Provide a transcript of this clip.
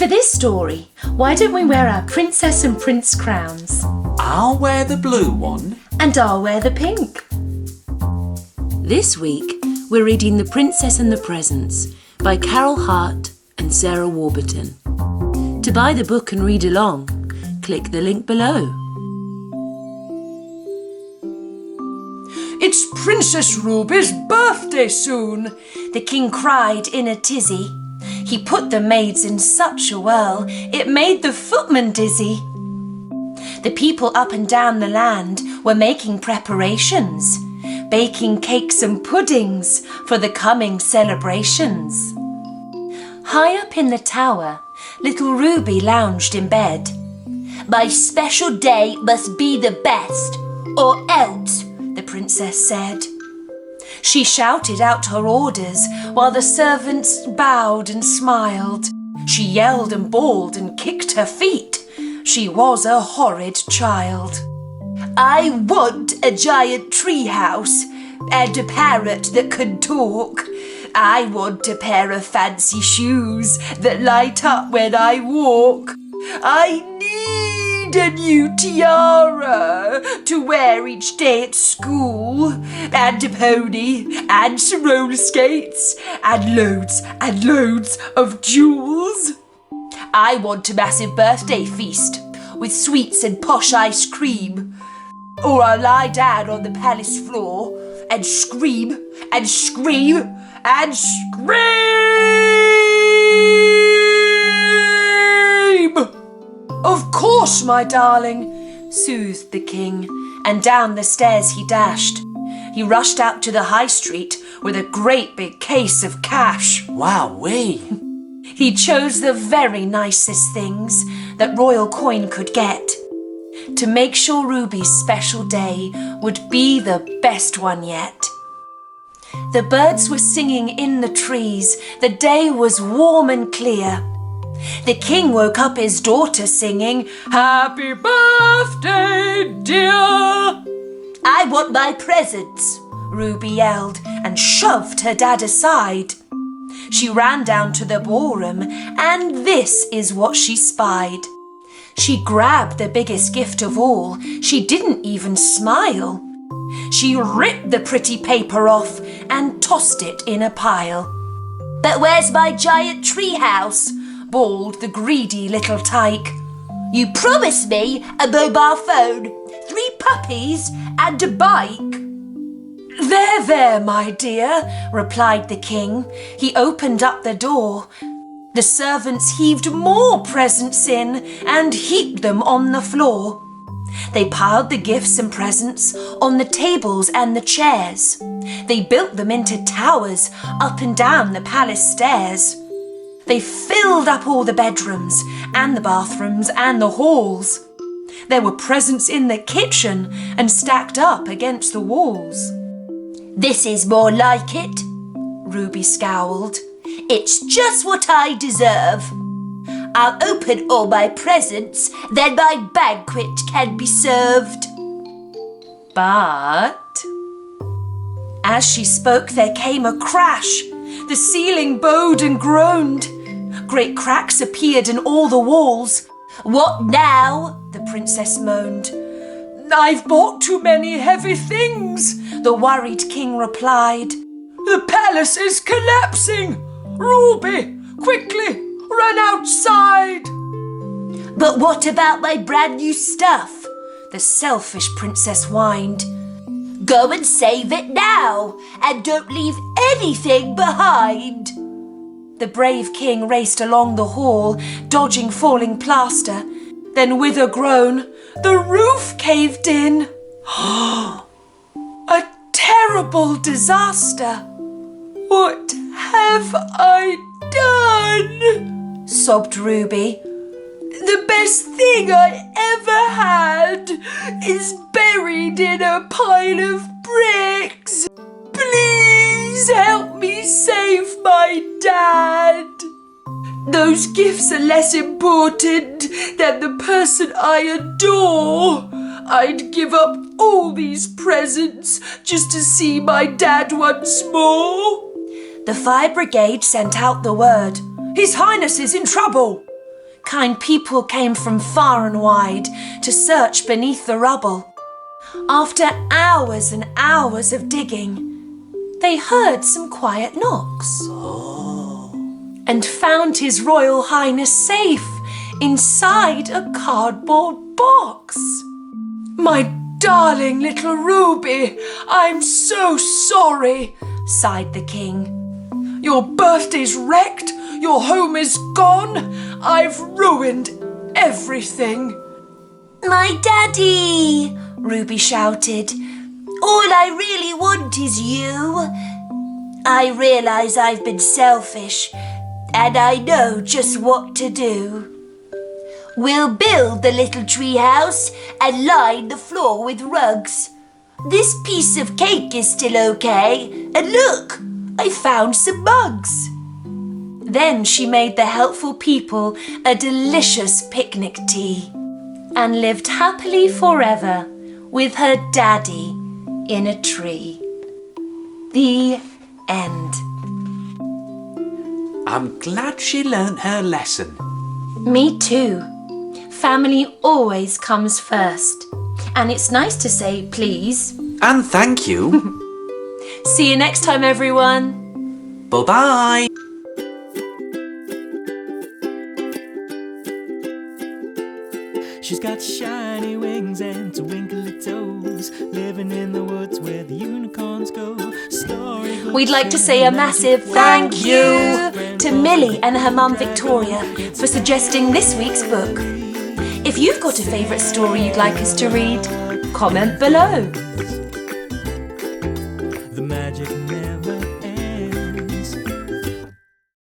For this story, why don't we wear our princess and prince crowns? I'll wear the blue one. And I'll wear the pink. This week, we're reading The Princess and the Presents by Carol Hart and Sarah Warburton. To buy the book and read along, click the link below. It's Princess Ruby's birthday soon, the king cried in a tizzy. He put the maids in such a whirl, it made the footman dizzy. The people up and down the land were making preparations, baking cakes and puddings for the coming celebrations. High up in the tower, little Ruby lounged in bed. My special day must be the best, or else, the princess said. She shouted out her orders while the servants bowed and smiled. She yelled and bawled and kicked her feet. She was a horrid child. I want a giant tree house and a parrot that can talk. I want a pair of fancy shoes that light up when I walk. I need a new tiara to wear each day at school, and a pony, and some roller skates, and loads of jewels. I want a massive birthday feast with sweets and posh ice cream, or I'll lie down on the palace floor and scream and scream and scream. Of course, my darling, soothed the king, and down the stairs he dashed. He rushed out to the high street with a great big case of cash. Wowee! He chose the very nicest things that royal coin could get to make sure Ruby's special day would be the best one yet. The birds were singing in the trees. The day was warm and clear. The king woke up his daughter singing, Happy birthday, dear. I want my presents, Ruby yelled and shoved her dad aside. She ran down to the ballroom, and this is what she spied. She grabbed the biggest gift of all. She didn't even smile. She ripped the pretty paper off and tossed it in a pile. But where's my giant treehouse? Bawled the greedy little tyke. You promised me a mobile phone, 3 puppies and a bike. There, my dear, replied the king. He opened up the door. The servants heaved more presents in and heaped them on the floor. They piled the gifts and presents on the tables and the chairs. They built them into towers up and down the palace stairs. They filled up all the bedrooms and the bathrooms and the halls. There were presents in the kitchen and stacked up against the walls. This is more like it, Ruby scowled. It's just what I deserve. I'll open all my presents, then my banquet can be served. But as she spoke, there came a crash. The ceiling bowed and groaned. Great cracks appeared in all the walls. What now? The princess moaned. I've bought too many heavy things, the worried king replied. The palace is collapsing. Ruby, quickly, run outside. But what about my brand new stuff? The selfish princess whined. Go and save it now, and don't leave anything behind. The brave king raced along the hall, dodging falling plaster. Then with a groan, the roof caved in. A terrible disaster. What have I done? Sobbed Ruby. The best thing I ever had is buried in a pile of bricks. Please help me save my dad. Those gifts are less important than the person I adore. I'd give up all these presents just to see my dad once more. The fire brigade sent out the word. His Highness is in trouble. Kind people came from far and wide to search beneath the rubble. After hours and hours of digging, they heard some quiet knocks and found His Royal Highness safe inside a cardboard box. My darling little Ruby, I'm so sorry, sighed the king. Your birthday's wrecked, your home is gone, I've ruined everything. My daddy, Ruby shouted. All I really want is you. I realise I've been selfish, and I know just what to do. We'll build the little tree house and line the floor with rugs. This piece of cake is still okay, and look, I found some mugs. Then she made the helpful people a delicious picnic tea and lived happily forever with her daddy in a tree. The end. I'm glad she learnt her lesson. Me too. Family always comes first. And it's nice to say please. And thank you. See you next time, everyone. Bye-bye. She's got shiny wings and twinkly toes, living in the woods where the unicorns go. We'd like to say a massive thank you to Millie and her mum Victoria for suggesting this week's book. If you've got a favourite story you'd like us to read, comment below.